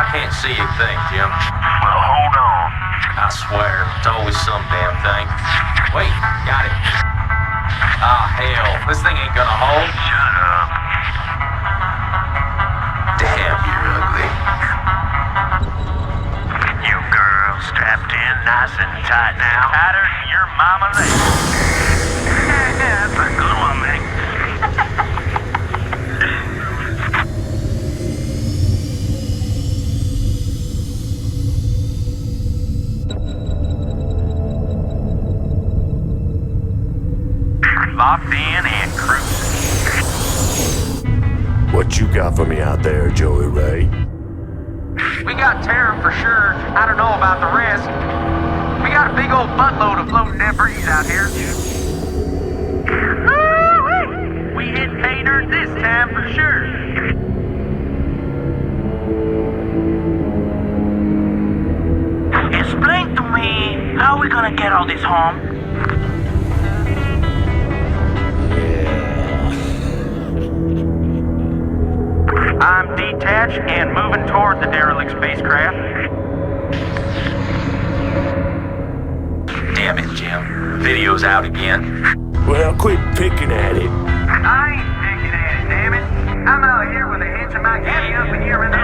I can't see a thing, Jim. Well, hold on. I swear, it's always some damn thing. Wait, got it. Ah, hell, this thing ain't gonna hold. Shut up. Damn, you're ugly. You girls strapped in nice and tight now. Tighter than your mama leg. That's a good one, Mick. Locked in and cruising. What you got for me out there, Joey Ray? We got Terra for sure. I don't know about the rest. We got a big old buttload of floating debris out here. Woo-wee! We hit pay dirt this time for sure. Explain to me, how are we gonna get all this home? I'm detached and moving toward the derelict spacecraft. Damn it, Jim. Video's out again. Well, quit picking at it. I ain't picking at it, damn it. I'm out here with a handsome guy getting up in here in the